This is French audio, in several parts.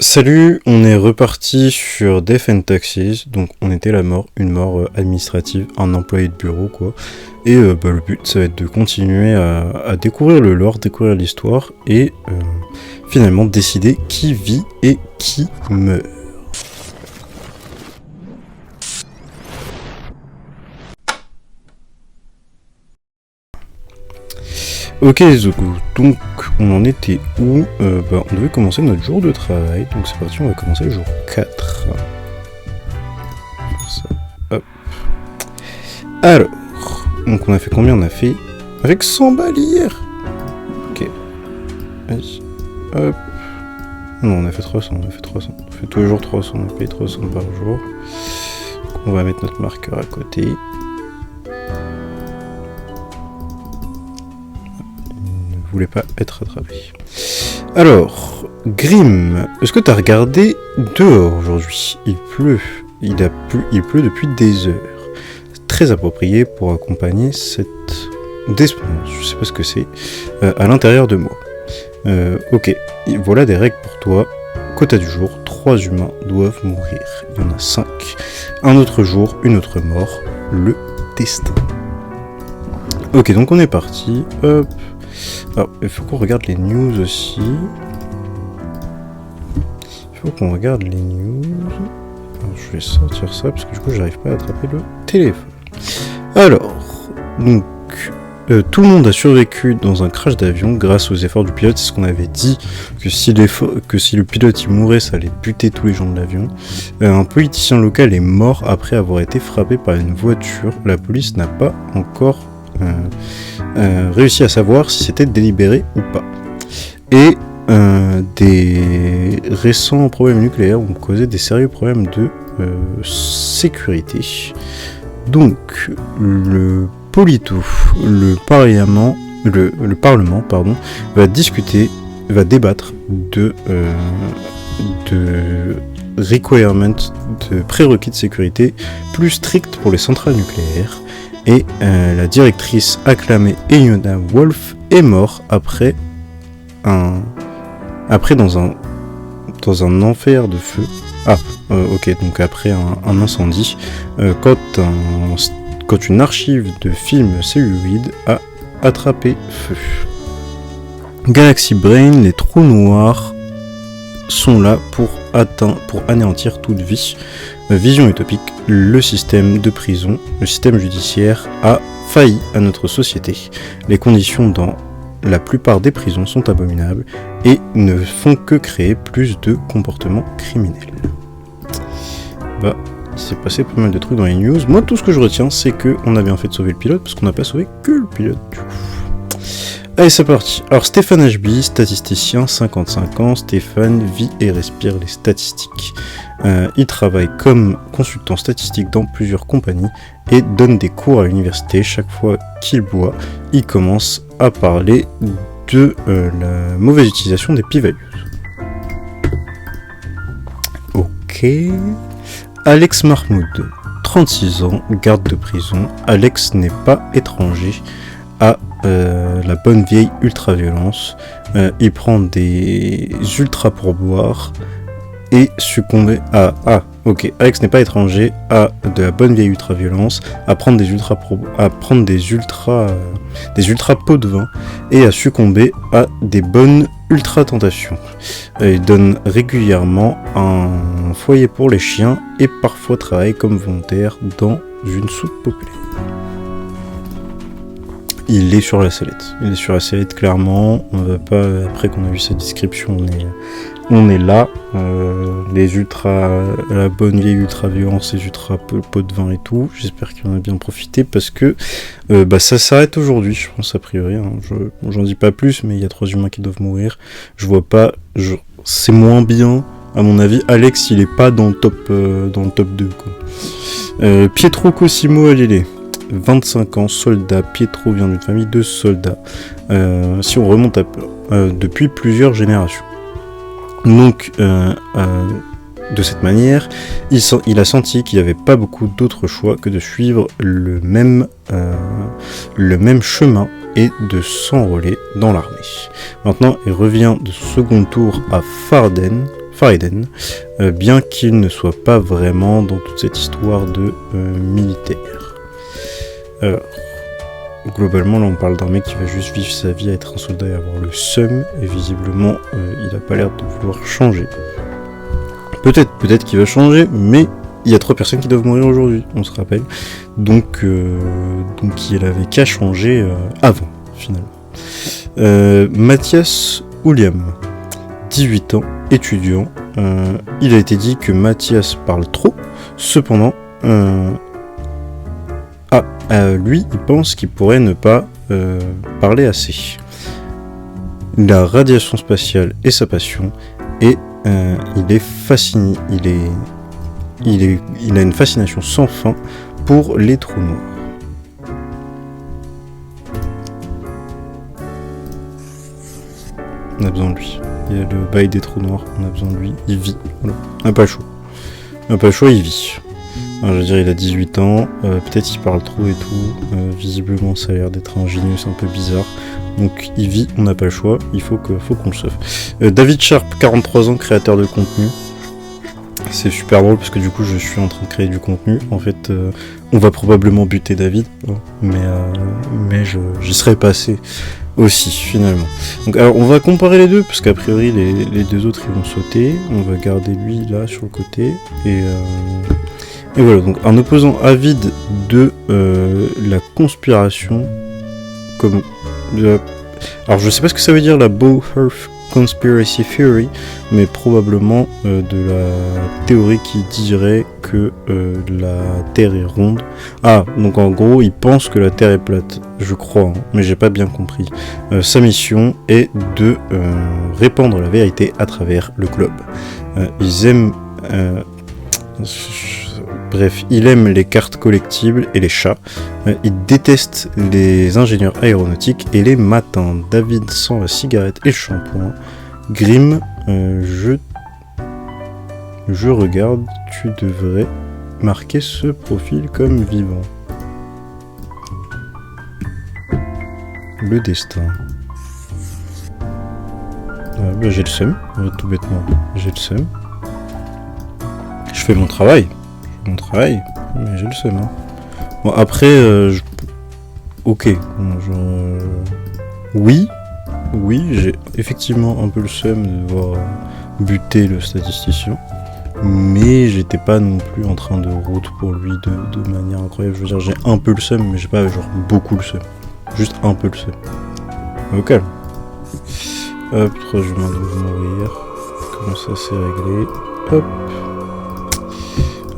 Salut, on est reparti sur Death and Taxes, donc on était une mort administrative, un employé de bureau quoi. Et le but ça va être de continuer à découvrir le lore, découvrir l'histoire et finalement décider qui vit et qui meurt. Ok Zoku, donc on en était où on devait commencer notre jour de travail, donc c'est parti, on va commencer le jour 4. Ça, hop. Alors, donc on a fait combien? On a fait avec 100 balles hier. Ok. Vas-y. Hop. Non, on a fait 300, on fait tous les jours 300, on a payé 300 par jour. Donc on va mettre notre marqueur à côté. Voulait pas être rattrapé. Alors, Grim, est-ce que t'as regardé dehors aujourd'hui? Il pleut. Il pleut depuis des heures. C'est très approprié pour accompagner cette désponance, je sais pas ce que c'est, à l'intérieur de moi. Ok, voilà des règles pour toi. Quota du jour, 3 humains doivent mourir. Il y en a 5. Un autre jour, une autre mort. Le destin. Ok, donc on est parti. Hop. Alors, il faut qu'on regarde les news aussi. Alors, je vais sortir ça parce que du coup, j'arrive pas à attraper le téléphone. Alors, donc, tout le monde a survécu dans un crash d'avion grâce aux efforts du pilote. C'est ce qu'on avait dit, que si le pilote il mourait, ça allait buter tous les gens de l'avion. Un politicien local est mort après avoir été frappé par une voiture. La police n'a pas encore réussi à savoir si c'était délibéré ou pas. Et des récents problèmes nucléaires ont causé des sérieux problèmes de sécurité. Donc le Parlement va débattre de requirements, de prérequis de sécurité plus stricts pour les centrales nucléaires. Et la directrice acclamée Eyona Wolf est morte après dans un enfer de feu. Ok, donc après un incendie, quand une archive de films celluloïdes a attrapé feu. Galaxy Brain, les trous noirs sont là pour anéantir toute vie. Vision utopique, le système de prison, le système judiciaire a failli à notre société. Les conditions dans la plupart des prisons sont abominables et ne font que créer plus de comportements criminels. Il s'est passé pas mal de trucs dans les news. Moi, tout ce que je retiens, c'est qu'on a bien fait de sauver le pilote, parce qu'on n'a pas sauvé que le pilote du coup. Allez, c'est parti. Alors, Stéphane HB, statisticien, 55 ans. Stéphane vit et respire les statistiques. Il travaille comme consultant statistique dans plusieurs compagnies et donne des cours à l'université. Chaque fois qu'il boit, il commence à parler de la mauvaise utilisation des p-values. Ok. Alex Mahmoud, 36 ans, garde de prison. Alex n'est pas étranger à la bonne vieille ultra-violence. Il prend des ultra pourboires et succomber à... ok, Alex n'est pas étranger à de la bonne vieille ultra-violence, à prendre des ultra pots de vin et à succomber à des bonnes ultra-tentations. Il donne régulièrement un foyer pour les chiens et parfois travaille comme volontaire dans une soupe populaire. Il est sur la sellette. Clairement. On va pas, après qu'on a vu sa description, on est là. La bonne vieille ultra-violence, les ultra pots de vin et tout. J'espère qu'il en a bien profité parce que ça s'arrête aujourd'hui, je pense, a priori. J'en dis pas plus, mais il y a 3 humains qui doivent mourir. Je vois pas. C'est moins bien, à mon avis. Alex, il est pas dans le top 2, quoi. Pietro Cosimo Alele. 25 ans, soldat. Pietro vient d'une famille de soldats. Si on remonte depuis plusieurs générations. Donc, de cette manière, il a senti qu'il n'y avait pas beaucoup d'autres choix que de suivre le même chemin et de s'enrôler dans l'armée. Maintenant, il revient de son second tour à Faridhen, bien qu'il ne soit pas vraiment dans toute cette histoire de militaire. Alors, globalement, là on parle d'un mec qui va juste vivre sa vie à être un soldat et avoir le seum, et visiblement il a pas l'air de vouloir changer. Peut-être qu'il va changer, mais il y a 3 personnes qui doivent mourir aujourd'hui, on se rappelle. Donc il avait qu'à changer avant, finalement. Mathias William, 18 ans, étudiant. Il a été dit que Mathias parle trop, cependant, lui, il pense qu'il pourrait ne pas parler assez. La radiation spatiale est sa passion, et il est fasciné, il a une fascination sans fin pour les trous noirs. On a besoin de lui. Il y a le bail des trous noirs, on a besoin de lui. Il vit. Voilà. On n'a pas le choix, il vit. Alors, je veux dire, il a 18 ans, peut-être qu'il parle trop et tout. Visiblement, ça a l'air d'être un génius un peu bizarre. Donc, il vit, on n'a pas le choix, il faut qu'on le sauve. David Sharp, 43 ans, créateur de contenu. C'est super drôle parce que du coup, je suis en train de créer du contenu. En fait, on va probablement buter David, mais j'y serais passé aussi, finalement. Donc, alors, on va comparer les deux parce qu'a priori, les deux autres, ils vont sauter. On va garder lui là sur le côté et voilà, donc un opposant avide de la conspiration, comme alors je sais pas ce que ça veut dire la Bowhearth Conspiracy Theory, mais probablement de la théorie qui dirait que la Terre est ronde. Ah, donc en gros, il pense que la Terre est plate, je crois, hein, mais j'ai pas bien compris. Sa mission est de répandre la vérité à travers le globe. Ils aiment Bref, il aime les cartes collectibles et les chats. Il déteste les ingénieurs aéronautiques et les matins. David sent la cigarette et le shampoing. Grim, je regarde, tu devrais marquer ce profil comme vivant. Le destin. J'ai le seum, tout bêtement. J'ai le seum. Je fais mon travail, mais j'ai le seum. Hein. Bon, après, ok. Oui, j'ai effectivement un peu le seum de devoir buter le statisticien, mais j'étais pas non plus en train de route pour lui de manière incroyable. Je veux dire, j'ai un peu le seum, mais j'ai pas genre beaucoup le seum. Juste un peu le seum. Ok. Hop, 3 humains doivent mourir. Comment ça c'est réglé? Hop.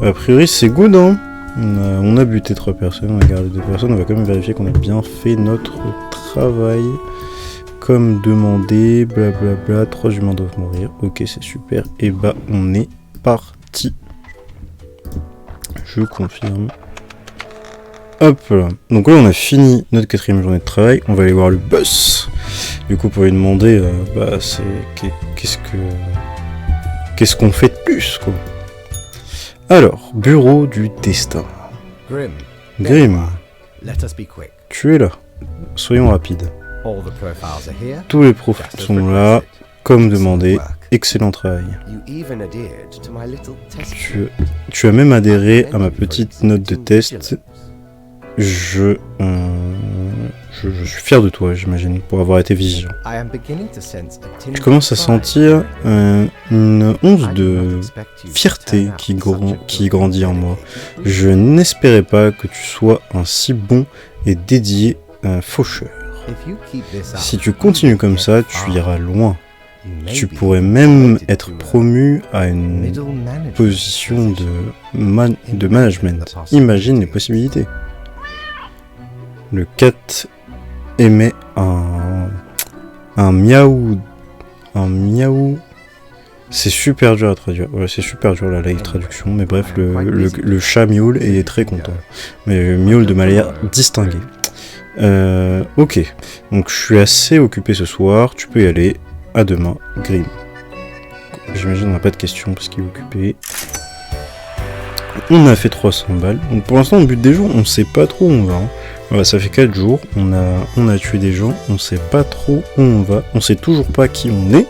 A priori c'est good, hein. On a buté 3 personnes, on a gardé 2 personnes, on va quand même vérifier qu'on a bien fait notre travail comme demandé, blablabla, 3 humains doivent mourir, ok c'est super, et bah on est parti. Je confirme. Hop là, donc là on a fini notre 4ème journée de travail, on va aller voir le boss. Du coup pour lui demander, qu'est-ce qu'on fait de plus quoi. Alors, bureau du destin. Grim, tu es là. Soyons rapides. Tous les profils sont là, comme demandé. Excellent travail. Tu as même adhéré à ma petite note de test. Je suis fier de toi, j'imagine, pour avoir été vigilant. Je commence à sentir une once de fierté qui grandit en moi. Je n'espérais pas que tu sois un si bon et dédié faucheur. Si tu continues comme ça, tu iras loin. Tu pourrais même être promu à une position de management. Imagine les possibilités. Le cat émet un miaou. Un miaou. C'est super dur à traduire. Ouais, c'est super dur la live traduction. Mais bref, le chat miaule et est très content. Mais miaule de manière distinguée. Ok. Donc je suis assez occupé ce soir. Tu peux y aller. À demain, Grim. J'imagine qu'on n'a pas de questions parce qu'il est occupé. On a fait 300 balles. Donc pour l'instant, on bute des gens. On sait pas trop où on va. Hein. Bah, ça fait 4 jours, on a tué des gens, on sait pas trop où on va, on sait toujours pas qui on est,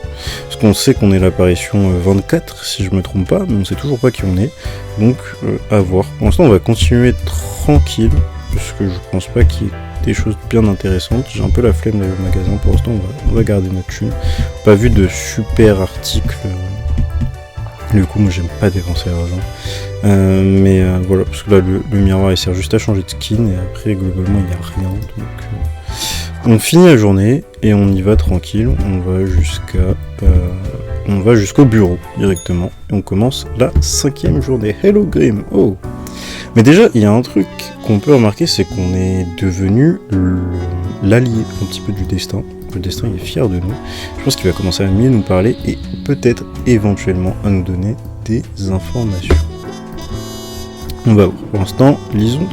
parce qu'on sait qu'on est l'apparition 24, si je me trompe pas, mais on sait toujours pas qui on est, donc à voir. Pour l'instant, on va continuer tranquille, parce que je pense pas qu'il y ait des choses bien intéressantes. J'ai un peu la flemme d'aller au magasin, pour l'instant, on va garder notre thune. Pas vu de super articles. Du coup, moi j'aime pas dépenser l'argent. Mais voilà, parce que là le miroir il sert juste à changer de skin et après globalement il n'y a rien. Donc on finit la journée et on y va tranquille. On va jusqu'au bureau directement. Et on commence la 5e journée. Hello Grim. Oh. Mais déjà il y a un truc qu'on peut remarquer, c'est qu'on est devenu l'allié un petit peu du destin. Le destin il est fier de nous. Je pense qu'il va commencer à mieux nous parler et peut-être éventuellement à nous donner des informations. On va voir. Pour l'instant, lisons,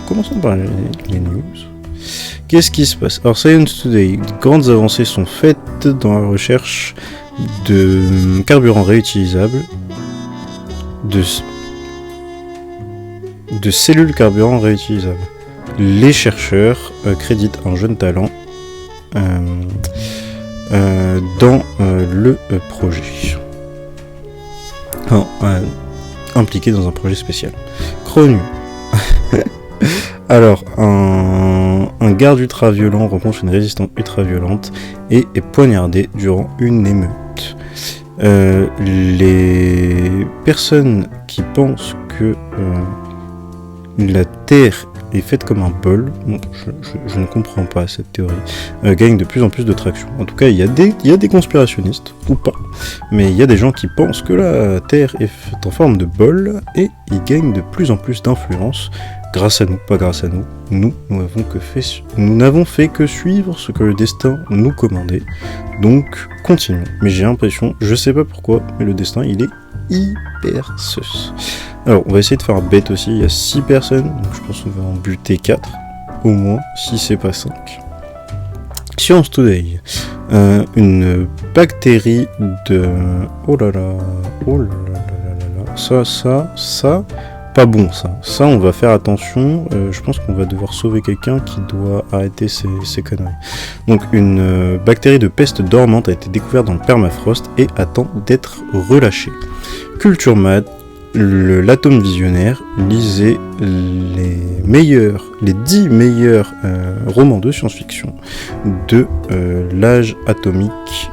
commençons par les news. Qu'est-ce qui se passe? Alors, Science Today, de grandes avancées sont faites dans la recherche de carburants réutilisables, de cellules carburants réutilisables. Les chercheurs créditent un jeune talent dans le projet. Impliqué dans un projet spécial. Chronu. Alors, un garde ultra-violent rencontre une résistante ultra-violente et est poignardé durant une émeute. Les personnes qui pensent que la Terre est faite comme un bol, bon, je ne comprends pas cette théorie, gagne de plus en plus de traction. En tout cas, il y a des conspirationnistes, ou pas, mais il y a des gens qui pensent que la Terre est faite en forme de bol, et ils gagnent de plus en plus d'influence, grâce à nous, pas grâce à nous. Nous n'avons fait que suivre ce que le destin nous commandait, donc continuons. Mais j'ai l'impression, je sais pas pourquoi, mais le destin, il est hyper sus. Alors, on va essayer de faire bête aussi, il y a 6 personnes, donc je pense qu'on va en buter 4, au moins, si c'est pas 5. Science Today, une bactérie de... Oh là là, ça, pas bon ça, on va faire attention, je pense qu'on va devoir sauver quelqu'un qui doit arrêter ces conneries. Donc, une bactérie de peste dormante a été découverte dans le permafrost et attend d'être relâchée. Culture Mad, l'atome visionnaire, lisez les 10 meilleurs romans de science-fiction de l'âge atomique,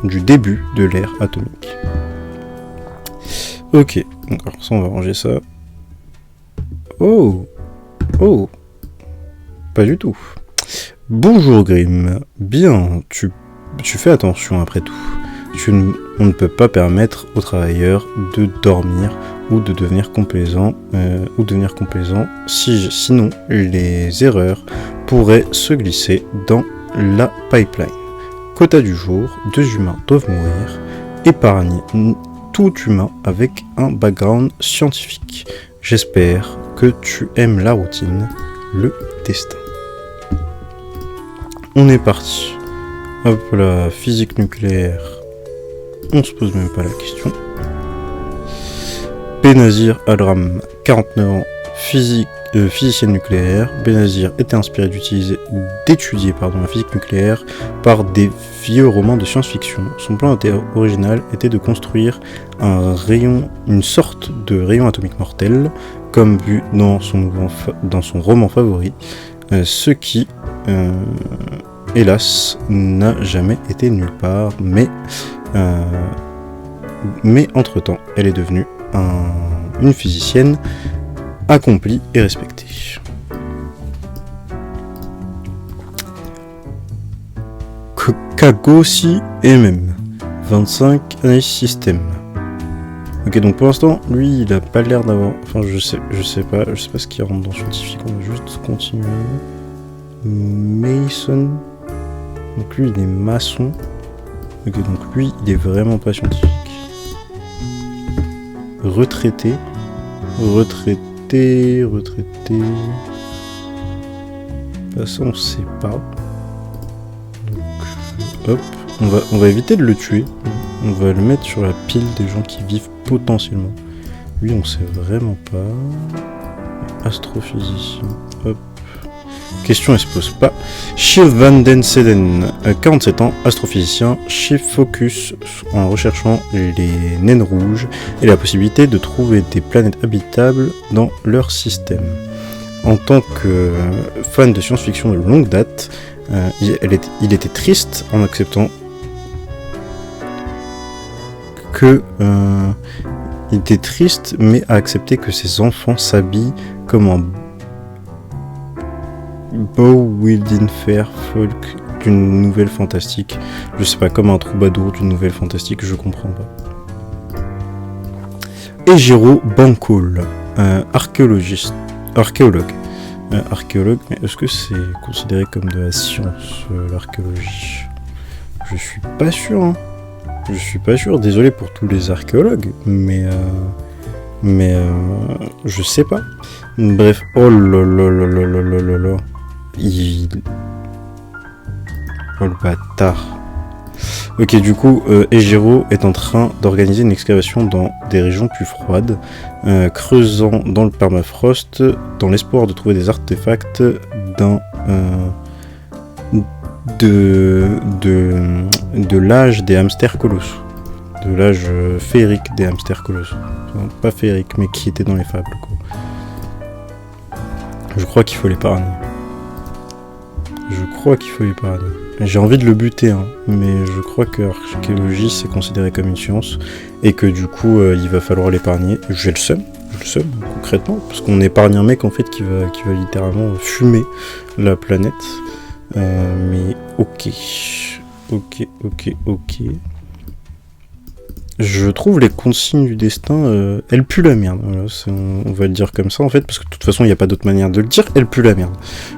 du début de l'ère atomique. Ok, donc alors ça on va ranger ça. Oh, pas du tout. Bonjour Grim, bien, tu fais attention après tout. On ne peut pas permettre aux travailleurs de dormir ou de devenir complaisants, sinon les erreurs pourraient se glisser dans la pipeline. Quota du jour, 2 humains doivent mourir, épargne tout humain avec un background scientifique. J'espère que tu aimes la routine, le destin. On est parti. Hop là, physique nucléaire. On se pose même pas la question. Benazir Al-Ram, 49 ans, physicienne nucléaire. Benazir était inspiré d'étudier la physique nucléaire par des vieux romans de science-fiction. Son plan original était de construire une sorte de rayon atomique mortel, comme vu dans son roman favori, ce qui, hélas, n'a jamais été nulle part, mais entre-temps, elle est devenue une physicienne accomplie et respectée. Kagoshi MM, 25 analyse système. Ok, donc pour l'instant, lui, il a pas l'air d'avoir... Enfin, je sais pas ce qui rentre dans scientifique, on va juste continuer. Mason. Donc lui, il est maçon. Ok, donc lui, il est vraiment pas scientifique. Retraité. Ça, on sait pas. Donc, hop. On va éviter de le tuer. On va le mettre sur la pile des gens qui vivent potentiellement. Lui, on sait vraiment pas. Astrophysicien. Hop. Question, elle se pose pas. Shield Van Den Seden, 47 ans, astrophysicien, chef focus en recherchant les naines rouges et la possibilité de trouver des planètes habitables dans leur système. En tant que fan de science-fiction de longue date, il était triste en acceptant que... il était triste, mais a accepté que ses enfants s'habillent comme un beau Wildin Fair folk d'une nouvelle fantastique. Je sais pas, comme un troubadour d'une nouvelle fantastique, je comprends pas. Ejiro Bankol, archéologue. Archéologue, mais est-ce que c'est considéré comme de la science, l'archéologie? Je suis pas sûr, hein. Je suis pas sûr, désolé pour tous les archéologues, mais je sais pas. Bref, oh là. Oh le bâtard. Ok, du coup, Ejiro est en train d'organiser une excavation dans des régions plus froides, creusant dans le permafrost, dans l'espoir de trouver des artefacts de l'âge des hamsters colossaux. De l'âge féerique des hamsters colossaux. Non, pas féerique, mais qui était dans les fables, quoi. Je crois qu'il faut l'épargner. J'ai envie de le buter, hein, mais je crois que l'archéologie c'est considéré comme une science et que du coup il va falloir l'épargner. J'ai le seum concrètement, parce qu'on épargne un mec en fait qui va littéralement fumer la planète. Mais ok. Je trouve les consignes du destin, elles puent la merde. Voilà, on va le dire comme ça en fait, parce que de toute façon il n'y a pas d'autre manière de le dire, elles puent la merde.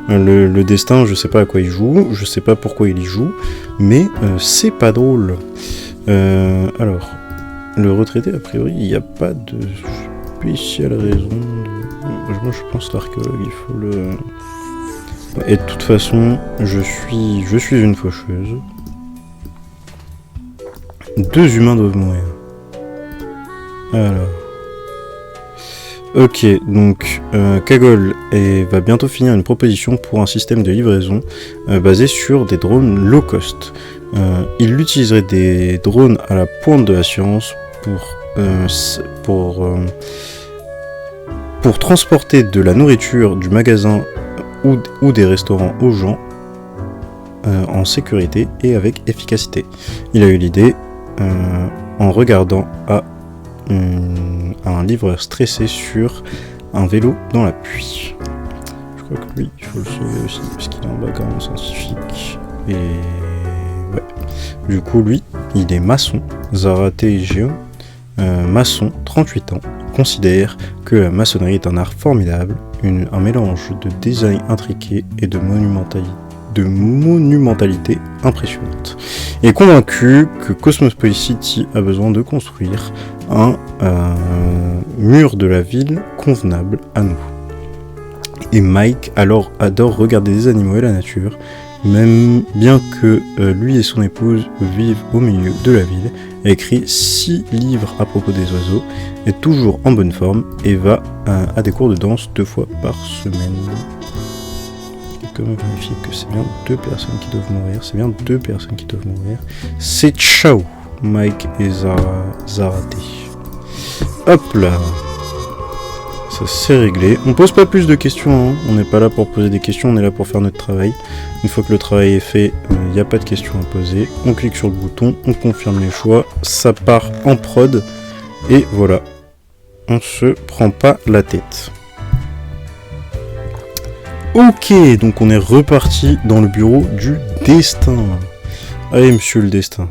Le destin, je sais pas à quoi il joue, je sais pas pourquoi il y joue, mais c'est pas drôle. Alors, le retraité, a priori, il n'y a pas de spéciale raison. Moi je pense que l'archéologue, il faut le... Et de toute façon, je suis une faucheuse. 2 humains doivent mourir. Alors. Ok, donc Kagol va bientôt finir une proposition pour un système de livraison basé sur des drones low cost. Il utiliserait des drones à la pointe de la science pour transporter de la nourriture du magasin ou des restaurants aux gens en sécurité et avec efficacité. Il a eu l'idée en regardant à un livreur stressé sur un vélo dans la pluie. Je crois que lui, il faut le sauver aussi parce qu'il a un background scientifique. Et ouais. Du coup, lui, il est maçon. Zaraté Géo, maçon, 38 ans, considère que la maçonnerie est un art formidable, un mélange de design intriqué et de monumentalité impressionnante. Il est convaincu que Cosmopolis City a besoin de construire un mur de la ville convenable à nous. Et Mike alors adore regarder des animaux et la nature, même bien que lui et son épouse vivent au milieu de la ville, a écrit 6 livres à propos des oiseaux, est toujours en bonne forme et va à des cours de danse 2 fois par semaine. Comment vérifier que c'est bien 2 personnes qui doivent mourir. C'est ciao, Mike et Zaraté. Hop là. Ça c'est réglé. On pose pas plus de questions, hein. On n'est pas là pour poser des questions, on est là pour faire notre travail. Une fois que le travail est fait, il n'y a pas de questions à poser. On clique sur le bouton, on confirme les choix, ça part en prod, et voilà. On se prend pas la tête. Ok, donc on est reparti dans le bureau du destin. Allez, monsieur le destin.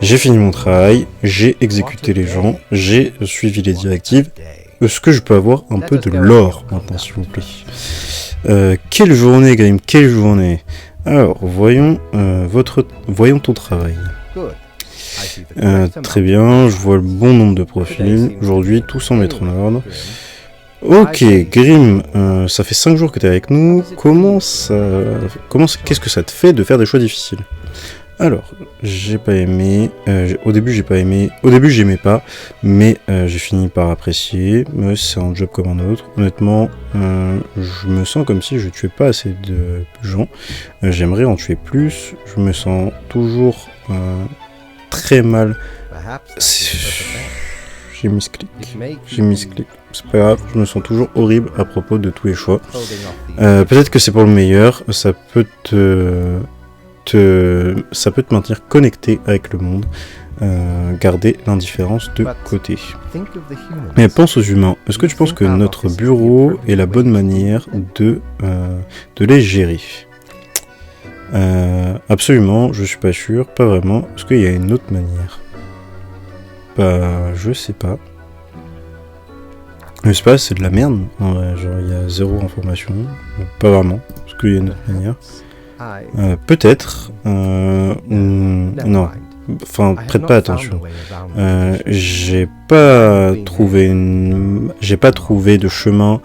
J'ai fini mon travail, j'ai exécuté les gens, j'ai suivi les directives. Est-ce que je peux avoir un peu de lore maintenant, s'il vous plaît? Quelle journée, Grim, quelle journée. Alors, voyons ton travail. Très bien, je vois le bon nombre de profils. Aujourd'hui, tout semble être en ordre. Ok, Grim, ça fait 5 jours que tu es avec nous. Qu'est-ce que ça te fait de faire des choix difficiles? Alors, j'ai pas aimé. Au début, j'ai pas aimé. Au début, j'aimais pas, mais j'ai fini par apprécier. Mais c'est un job comme un autre. Honnêtement, je me sens comme si je tuais pas assez de gens. J'aimerais en tuer plus. Je me sens toujours très mal. J'ai mis ce clic. J'ai mis ce clic. C'est pas grave, je me sens toujours horrible à propos de tous les choix. Peut-être que c'est pour le meilleur. Ça peut ça peut te maintenir connecté avec le monde, garder l'indifférence de côté. Mais pense aux humains. Est-ce que tu penses que notre bureau est la bonne manière de les gérer? Absolument, je suis pas sûr, pas vraiment. Est-ce qu'il y a une autre manière? Bah, je sais pas. Je sais pas, c'est de la merde. Ouais, genre, il y a zéro information. Pas vraiment. Est-ce qu'il y a une autre manière? Peut-être. Non. Enfin, prête pas attention. J'ai pas trouvé de chemin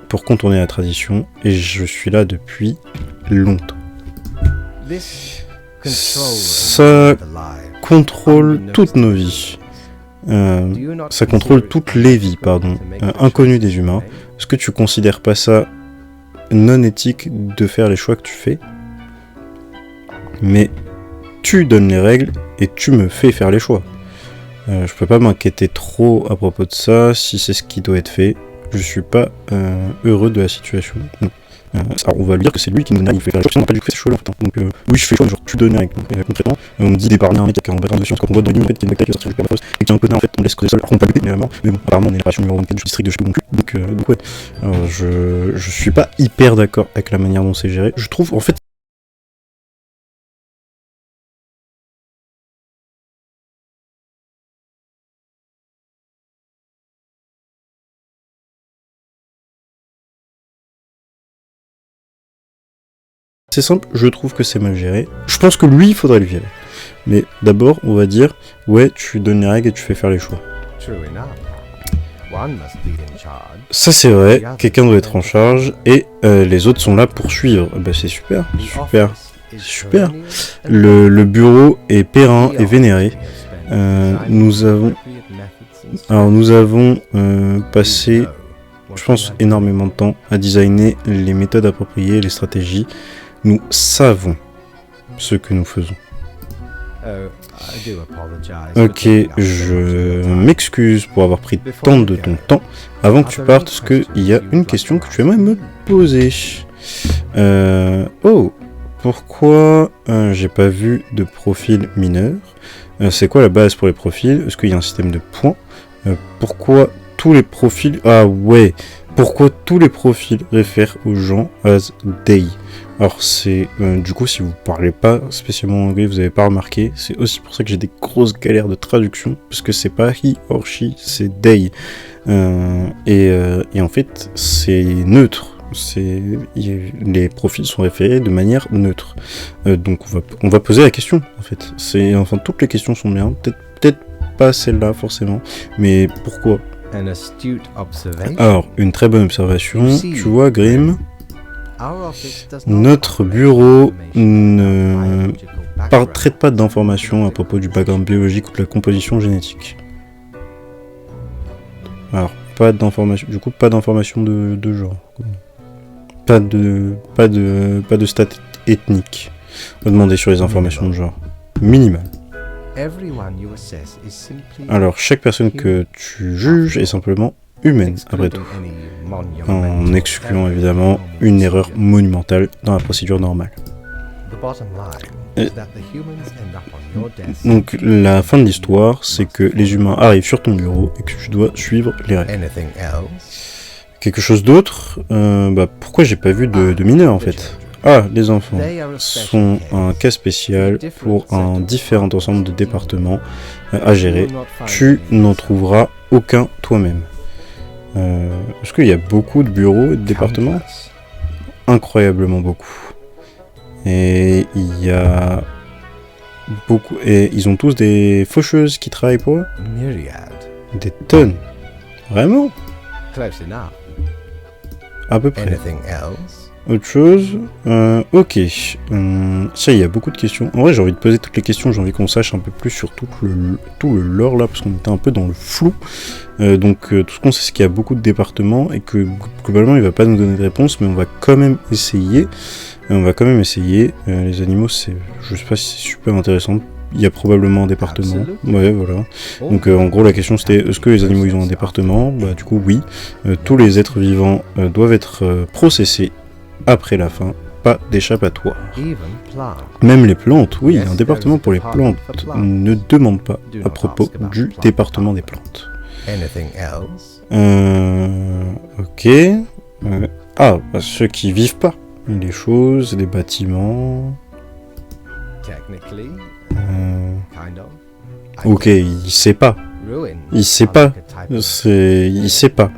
pour contourner la tradition et je suis là depuis longtemps. Ça contrôle toutes nos vies. Ça contrôle toutes les vies, inconnues des humains. Est-ce que tu considères pas ça non éthique de faire les choix que tu fais? Mais tu donnes les règles et tu me fais faire les choix. Je peux pas m'inquiéter trop à propos de ça si c'est ce qui doit être fait. Je suis pas heureux de la situation. Alors on va lui dire que c'est lui qui nous donne il fait faire les choix, sinon on n'a pas du tout fait ces choix là en fait. Donc oui je fais choix, genre tu donnes les règles. Concrètement, on me dit d'épargner un mec qui a un background de science quand on voit dans les livres en fait qu'il y a une qui va sortir jusqu'à la poste et qu'il y a un connard en fait on laisse creuser ça, alors on peut pas lutter mais bon apparemment on est la passion numéro 24 du district de chez non plus. Donc ouais. Alors je suis pas hyper d'accord avec la manière dont c'est géré. Je trouve en fait c'est simple, je trouve que c'est mal géré. Je pense que lui, il faudrait le virer. Mais d'abord, on va dire, ouais, tu donnes les règles et tu fais faire les choix. Ça c'est vrai, quelqu'un doit être en charge et les autres sont là pour suivre. Bah c'est super, super, super. Le bureau est périn et vénéré. Nous avons passé, je pense, énormément de temps à designer les méthodes appropriées, les stratégies. Nous savons ce que nous faisons. Ok, je m'excuse pour avoir pris tant de ton temps. Avant que tu partes, est-ce qu'il y a une question que tu aimerais me poser? Pourquoi j'ai pas vu de profil mineur? C'est quoi la base pour les profils? Est-ce qu'il y a un système de points? Pourquoi tous les profils... Ah ouais! Pourquoi tous les profils réfèrent aux gens as they? Alors c'est du coup si vous parlez pas spécialement anglais, vous avez pas remarqué, c'est aussi pour ça que j'ai des grosses galères de traduction parce que c'est pas he or she, c'est they et en fait c'est neutre, les profils sont référés de manière neutre. Donc on va poser la question en fait. Toutes les questions sont bien, peut-être pas celle-là forcément, mais pourquoi? Alors une très bonne observation, tu vois Grimm. Notre bureau ne traite pas d'informations à propos du background biologique ou de la composition génétique. Alors, pas d'informations de genre. Pas de stats ethniques. On va demander sur les informations de genre. Minimal. Alors, chaque personne que tu juges est simplement humaine, après tout, en excluant évidemment une erreur monumentale dans la procédure normale. Donc la fin de l'histoire, c'est que les humains arrivent sur ton bureau et que tu dois suivre les règles. Quelque chose d'autre? Pourquoi j'ai pas vu de mineurs en fait? Ah, les enfants sont un cas spécial pour un différent ensemble de départements à gérer. Tu n'en trouveras aucun toi-même. Est-ce qu'il y a beaucoup de bureaux et de départements? Incroyablement beaucoup. Et il y a beaucoup. Et ils ont tous des faucheuses qui travaillent pour eux? Des tonnes. Vraiment? À peu près. autre chose. Ok. Ça, il y a beaucoup de questions. En vrai, j'ai envie de poser toutes les questions. J'ai envie qu'on sache un peu plus sur tout le lore là, parce qu'on était un peu dans le flou. Donc, tout ce qu'on sait, c'est qu'il y a beaucoup de départements et que globalement, il va pas nous donner de réponse, mais on va quand même essayer. Les animaux, je sais pas si c'est super intéressant. Il y a probablement un département. Ouais, voilà. Donc en gros la question c'était est-ce que les animaux ils ont un département ? Bah du coup oui. Tous les êtres vivants doivent être processés après la fin. Pas d'échappatoire. Même les plantes, oui, un département pour les plantes. Ne demande pas à propos du département des plantes. Ok. Bah, ceux qui vivent pas. Les choses, les bâtiments. Ok, il sait pas. Il sait pas. Il sait pas.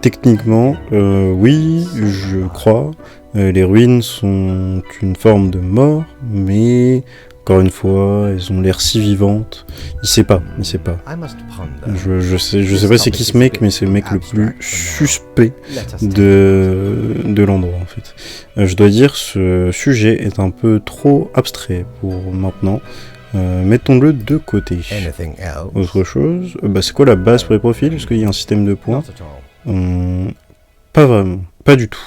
Techniquement, oui, je crois. Les ruines sont une forme de mort, mais encore une fois, elles ont l'air si vivantes. Il sait pas. Je sais pas c'est qui ce mec, mais c'est le mec le plus suspect de l'endroit en fait. Je dois dire, ce sujet est un peu trop abstrait pour maintenant. Mettons-le de côté. Autre chose, c'est quoi la base pour les profils ? Est-ce qu'il y a un système de points ? Pas vraiment, pas du tout.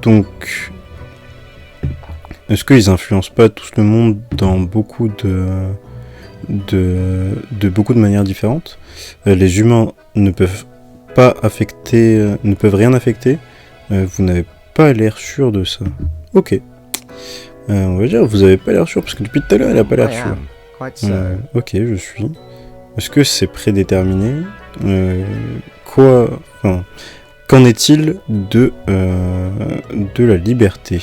Donc, est-ce qu'ils influencent pas tout le monde dans beaucoup de manières différentes ? Les humains ne peuvent rien affecter. Vous n'avez pas l'air sûr de ça. Ok. On va dire, vous avez pas l'air sûr, parce que depuis tout à l'heure, elle a pas l'air sûr. Ok, je suis. Est-ce que c'est prédéterminé ? Qu'en est-il de la liberté ?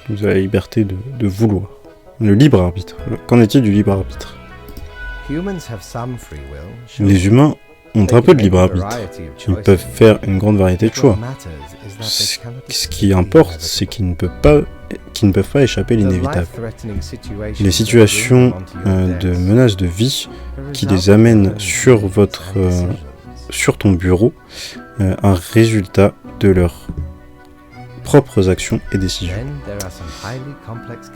Vous avez la liberté de vouloir. Le libre arbitre. Qu'en est-il du libre arbitre ? Les humains ont un peu de libre arbitre. Ils peuvent faire une grande variété de choix. Ce qui importe, c'est qu'ils ne peuvent pas échapper à l'inévitable. Les situations de menace de vie qui les amènent sur ton bureau, un résultat de leurs propres actions et décisions.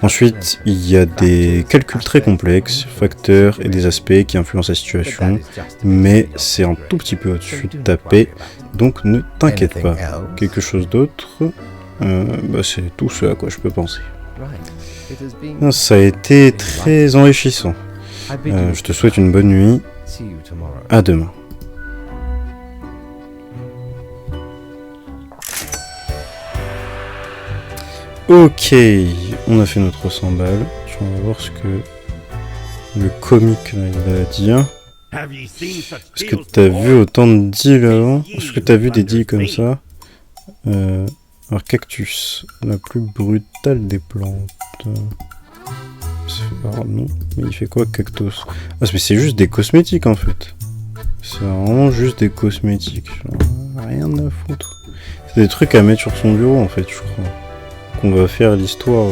Ensuite, il y a des calculs très complexes, facteurs et des aspects qui influencent la situation, mais c'est un tout petit peu au-dessus de ta paix, donc ne t'inquiète pas. Quelque chose d'autre, c'est tout ce à quoi je peux penser. Ça a été très enrichissant. Je te souhaite une bonne nuit. À demain. Ok, on a fait notre 100 balles. On va voir ce que le comique là, il a à dire. Est-ce que t'as vu autant de deals avant ? Est-ce que t'as vu des deals comme ça ? Alors, cactus, la plus brutale des plantes. Alors, non, mais il fait quoi, cactus ? Ah, mais c'est juste des cosmétiques en fait. C'est vraiment juste des cosmétiques. Genre, rien à foutre. C'est des trucs à mettre sur son bureau en fait, je crois. Qu'on va faire l'histoire.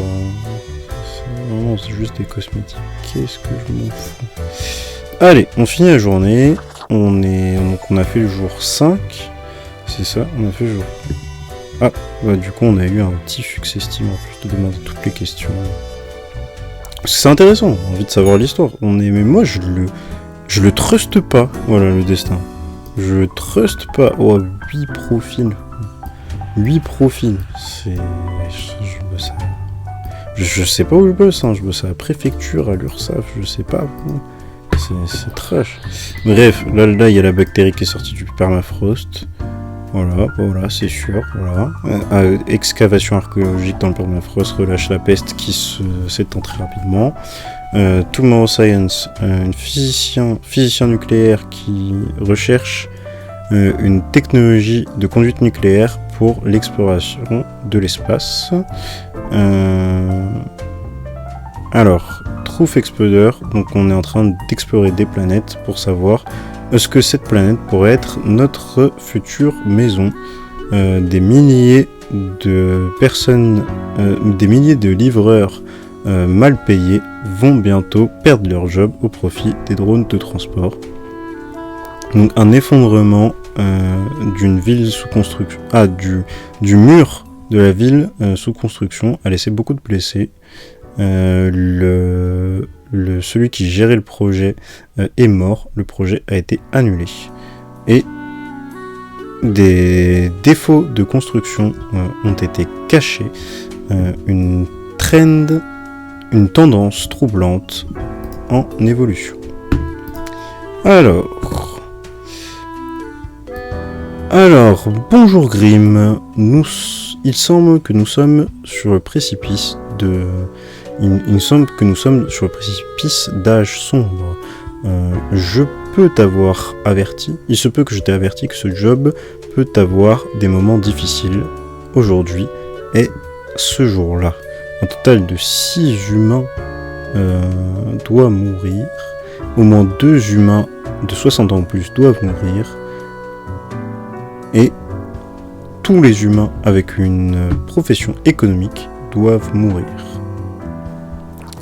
C'est juste des cosmétiques. Qu'est-ce que je m'en fous ? Allez, on finit la journée. On a fait le jour 5. C'est ça, on a fait le jour. Ah, du coup, on a eu un petit succès Steam en plus de demander toutes les questions. Parce que c'est intéressant, j'ai envie de savoir l'histoire. Mais moi, je le truste pas. Voilà le destin. Je le truste pas. Oh, 8 profils. 8 profils. Je sais pas où je bosse, je bosse à la préfecture, à l'URSSAF, je sais pas. C'est trash. Bref, là, il y a la bactérie qui est sortie du permafrost. Voilà, c'est sûr. Voilà. Excavation archéologique dans le permafrost relâche la peste qui s'étend très rapidement. Tomorrow Science, un physicien nucléaire qui recherche une technologie de conduite nucléaire pour l'exploration de l'espace. Alors, Truth Exploder, donc on est en train d'explorer des planètes pour savoir est-ce que cette planète pourrait être notre future maison. Des milliers de personnes, des milliers de livreurs mal payés vont bientôt perdre leur job au profit des drones de transport. Donc un effondrement d'une ville sous construction. Du mur de la ville sous construction a laissé beaucoup de blessés. Celui qui gérait le projet est mort. Le projet a été annulé. Et des défauts de construction ont été cachés. Une tendance troublante en évolution. Alors, bonjour Grimm. Il semble que nous sommes sur le précipice d'âge sombre. Il se peut que je t'ai averti que ce job peut avoir des moments difficiles. Aujourd'hui est ce jour-là. Un total de 6 humains doit mourir. Au moins 2 humains de 60 ans ou plus doivent mourir. Et tous les humains avec une profession économique doivent mourir.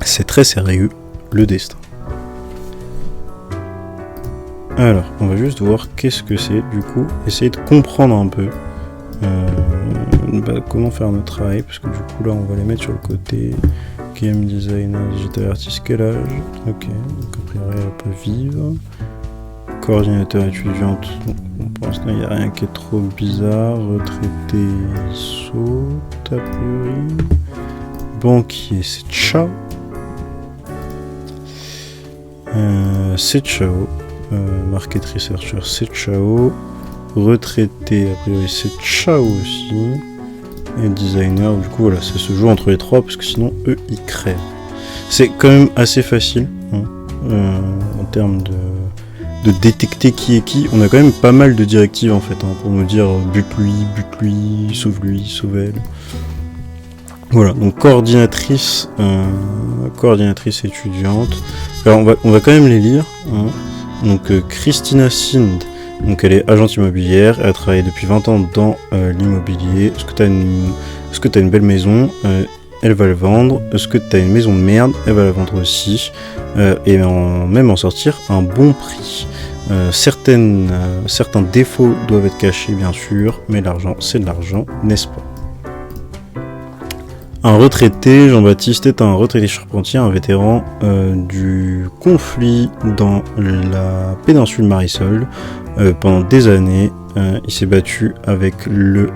C'est très sérieux, le destin. Alors, on va juste voir qu'est-ce que c'est, du coup, essayer de comprendre un peu comment faire notre travail, parce que du coup là on va les mettre sur le côté. Game designer, digital artist, quel âge? Ok, donc a priori elle peut vivre. Coordinateur étudiante, pour l'instant il n'y a rien qui est trop bizarre. Retraité, il saute a priori. Banquier, c'est Chao. C'est Chao. Market researcher, c'est Chao. Retraité, a priori c'est Chao aussi. Et designer, du coup voilà, ça se joue entre les trois parce que sinon eux ils crèvent. C'est quand même assez facile en termes de détecter qui est qui. On a quand même pas mal de directives en fait pour nous dire bute-lui, sauve-elle. Voilà, donc coordinatrice étudiante. Alors on va quand même les lire. Donc Christina Sind. Donc elle est agente immobilière, elle a travaillé depuis 20 ans dans l'immobilier. Est-ce que tu as une belle maison? Elle va le vendre. Est-ce que tu as une maison de merde? Elle va la vendre aussi. Et même en sortir un bon prix. Certains défauts doivent être cachés bien sûr, mais l'argent c'est de l'argent, n'est-ce pas? Un retraité, Jean-Baptiste est un retraité charpentier, un vétéran du conflit dans la péninsule Marisol. Pendant des années, il s'est battu avec le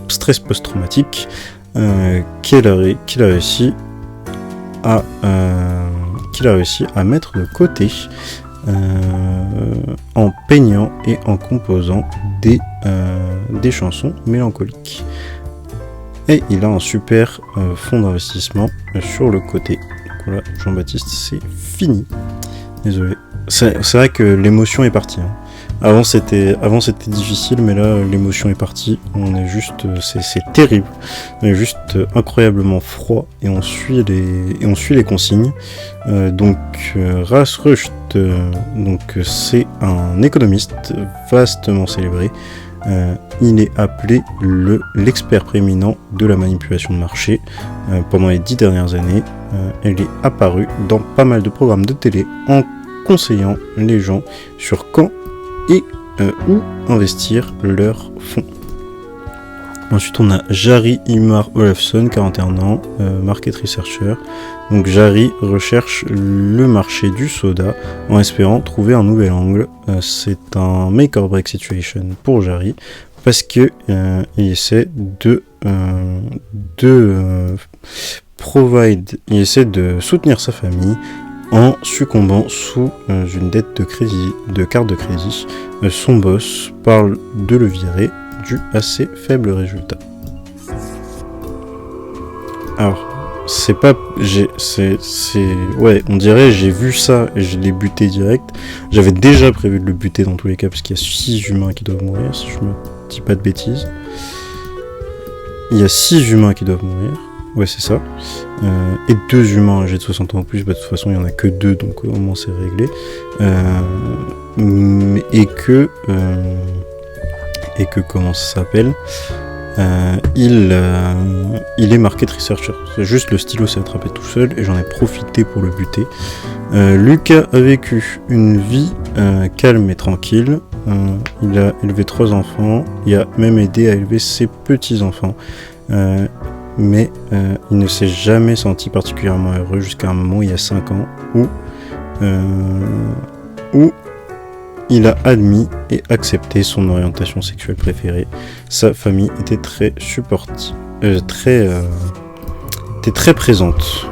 stress post-traumatique qu'il a réussi à mettre de côté en peignant et en composant des chansons mélancoliques. Et il a un super fonds d'investissement sur le côté. Donc voilà, Jean-Baptiste, c'est fini. Désolé. C'est vrai que l'émotion est partie. Avant c'était difficile, mais là l'émotion est partie. On est juste, c'est terrible. On est juste incroyablement froid et on suit les consignes. Donc Ras Rush, donc c'est un économiste vastement célébré. Il est appelé l'expert prééminent de la manipulation de marché. Pendant les 10 dernières années, elle est apparue dans pas mal de programmes de télé en conseillant les gens sur quand et où investir leurs fonds. Ensuite, on a Jari Imar Olafsson, 41 ans, market researcher. Donc Jari recherche le marché du soda en espérant trouver un nouvel angle. C'est un make or break situation pour Jari parce que il essaie de soutenir sa famille en succombant sous une dette de carte de crédit. Son boss parle de le virer dû à ses faibles résultats. Alors, on dirait j'ai vu ça et je l'ai buté direct. J'avais déjà prévu de le buter dans tous les cas parce qu'il y a 6 humains qui doivent mourir, si je me dis pas de bêtises. Il y a 6 humains qui doivent mourir. Ouais, c'est ça. Et 2 humains âgés de 60 ans en plus, de toute façon il y en a que 2, donc au moins c'est réglé. Et que comment ça s'appelle, il est market researcher. C'est juste le stylo s'est attrapé tout seul et j'en ai profité pour le buter. Lucas a vécu une vie calme et tranquille. il a élevé 3 enfants, il a même aidé à élever ses petits-enfants. Mais il ne s'est jamais senti particulièrement heureux jusqu'à un moment, il y a 5 ans, où il a admis et accepté son orientation sexuelle préférée. Sa famille était très supportive, était très présente.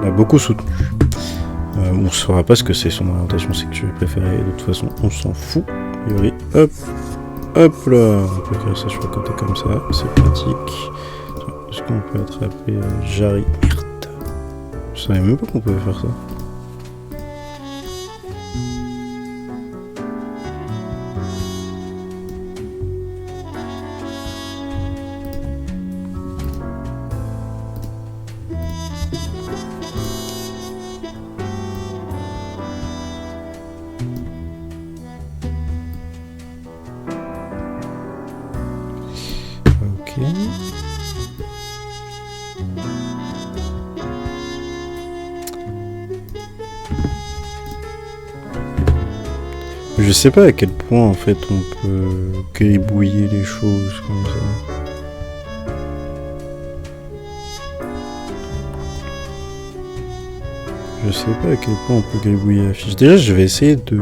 Elle a beaucoup soutenu. On ne saura pas ce que c'est son orientation sexuelle préférée, de toute façon on s'en fout. A priori, hop là, on peut faire ça sur le côté comme ça, c'est pratique. Est-ce qu'on peut attraper Jari? Merde. Je savais même pas qu'on pouvait faire ça. Ok. Je sais pas à quel point en fait on peut gribouiller les choses comme ça. Je sais pas à quel point on peut gribouiller la fiche. Déjà je vais essayer de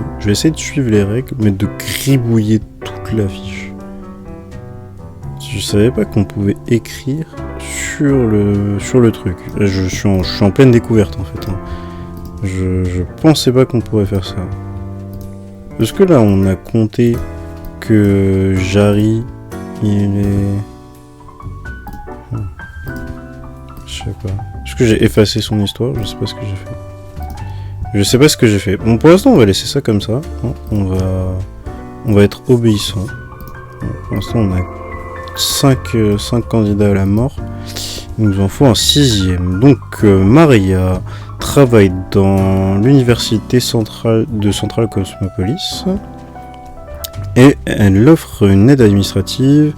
suivre les règles, mais de gribouiller toute la fiche. Je savais pas qu'on pouvait écrire sur le truc. Je suis en pleine découverte en fait. Je pensais pas qu'on pourrait faire ça. Est-ce que là on a compté que Jari il est... Je sais pas. Est-ce que j'ai effacé son histoire? Je sais pas ce que j'ai fait. Bon, pour l'instant on va laisser ça comme ça. On va être obéissant. Pour l'instant on a 5 candidats à la mort. Il nous en faut un 6e. Donc Maria travaille dans l'université de Central Cosmopolis et elle offre une aide administrative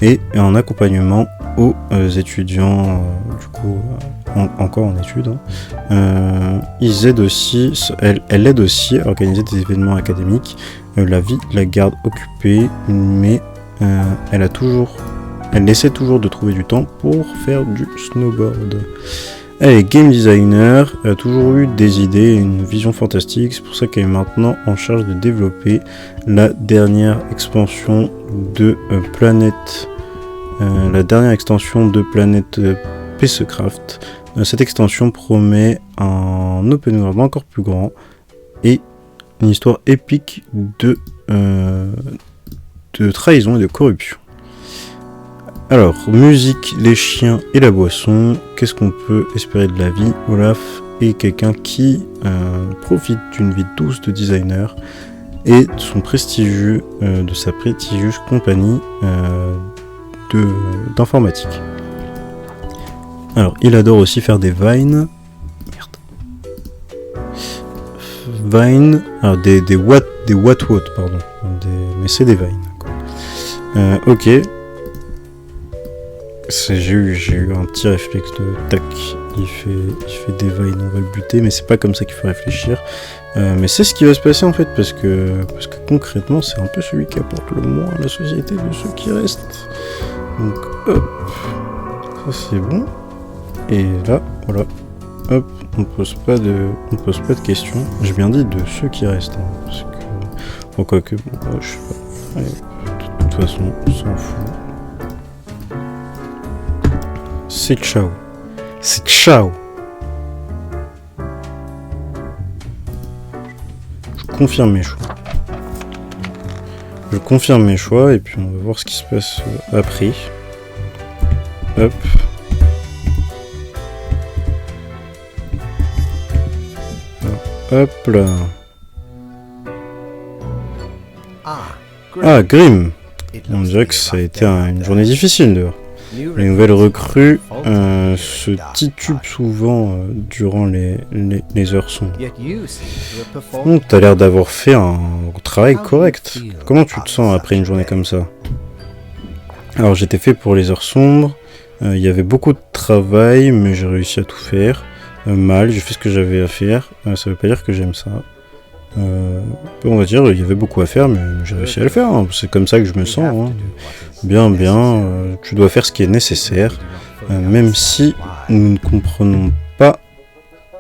et un accompagnement aux étudiants du coup encore en études. Ils aident aussi, elle aide aussi à organiser des événements académiques. La vie la garde occupée, mais elle essaie toujours de trouver du temps pour faire du snowboard. Elle est game designer, elle a toujours eu des idées et une vision fantastique, c'est pour ça qu'elle est maintenant en charge de développer la dernière extension de Planète PCcraft. Cette extension promet un open world encore plus grand et une histoire épique de trahison et de corruption. Alors, musique, les chiens et la boisson, qu'est-ce qu'on peut espérer de la vie? Olaf est quelqu'un qui profite d'une vie douce de designer et de sa prestigieuse compagnie d'informatique. Alors, il adore aussi faire des vines. Alors des what pardon. Mais c'est des vines. Ok. J'ai eu un petit réflexe de tac, il fait des vines, on va le buter, mais c'est pas comme ça qu'il faut réfléchir. Mais c'est ce qui va se passer en fait, parce que concrètement c'est un peu celui qui apporte le moins à la société de ceux qui restent. Donc hop, ça c'est bon. Et là, voilà, hop, on pose pas de questions. J'ai bien dit de ceux qui restent, hein, parce que pourquoi que bon, je sais pas. Allez, de toute façon, on s'en fout. C'est ciao. C'est ciao. Je confirme mes choix et puis on va voir ce qui se passe après. Hop. Hop là. Ah, Grim. On dirait que ça a été une journée difficile dehors. Les nouvelles recrues se titubent souvent durant les heures sombres. Donc t'as l'air d'avoir fait un travail correct. Comment tu te sens après une journée comme ça? Alors j'étais fait pour les heures sombres, il y avait beaucoup de travail, mais j'ai réussi à tout faire. J'ai fait ce que j'avais à faire, ça veut pas dire que j'aime ça. On va dire, il y avait beaucoup à faire, mais j'ai réussi à le faire. Hein. C'est comme ça que je me sens. Hein. Bien, tu dois faire ce qui est nécessaire, même si nous ne comprenons pas.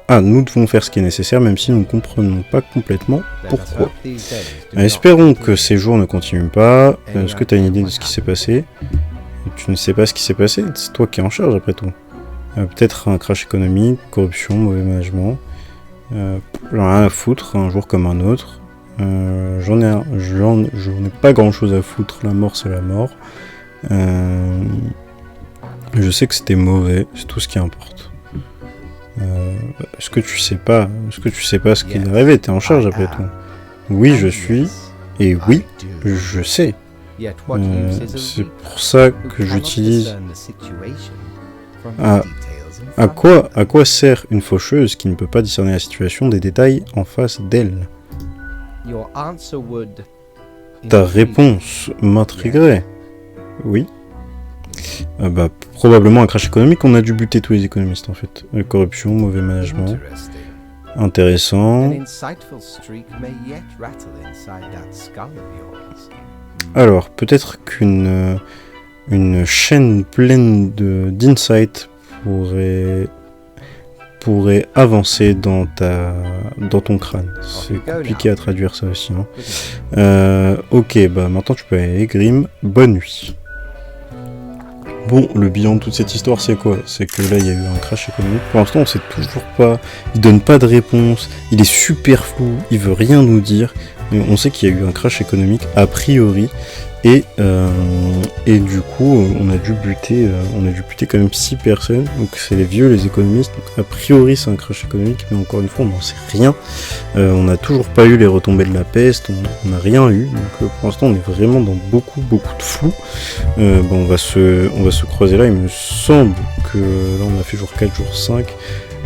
Ah, nous devons faire ce qui est nécessaire, même si nous ne comprenons pas complètement pourquoi. Espérons que ces jours ne continuent pas. Est-ce que tu as une idée de ce qui s'est passé? Tu ne sais pas ce qui s'est passé, c'est toi qui es en charge après tout. Peut-être un crash économique, corruption, mauvais management. J'en ai rien à foutre, un jour comme un autre. J'en ai pas grand chose à foutre, la mort c'est la mort. Je sais que c'était mauvais, c'est tout ce qui importe. Est-ce que tu sais pas ce qui est arrivé? T'es en charge après tout. Oui, je suis, et oui, je sais. C'est pour ça que j'utilise. À quoi sert une faucheuse qui ne peut pas discerner la situation des détails en face d'elle? Ta réponse m'intriguerait. Oui. Probablement un crash économique. On a dû buter tous les économistes en fait. Corruption, mauvais management. Intéressant. Alors, peut-être qu'une chaîne pleine d'insights pourrait avancer dans ton crâne. C'est compliqué à traduire ça aussi. Hein. Ok, maintenant tu peux aller, Grim. Bonne nuit. Bon, le bilan de toute cette histoire, c'est quoi? C'est que là, il y a eu un crash économique. Pour l'instant, on sait toujours pas. Il donne pas de réponse. Il est super flou. Il veut rien nous dire. Mais on sait qu'il y a eu un crash économique a priori. Et du coup, on a dû buter quand même 6 personnes. Donc c'est les vieux, les économistes. Donc a priori, c'est un crash économique, mais encore une fois, on n'en sait rien. On n'a toujours pas eu les retombées de la peste. On n'a rien eu. Donc pour l'instant, on est vraiment dans beaucoup de flou. On va se croiser là. Il me semble que là, on a fait jour 4, jour 5.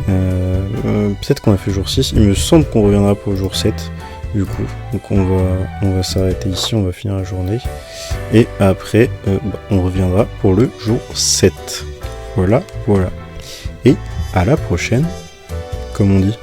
Peut-être qu'on a fait jour 6. Il me semble qu'on reviendra pour le jour 7. Du coup, donc on va s'arrêter ici, on va finir la journée. Et après, on reviendra pour le jour 7. Voilà. Et à la prochaine, comme on dit.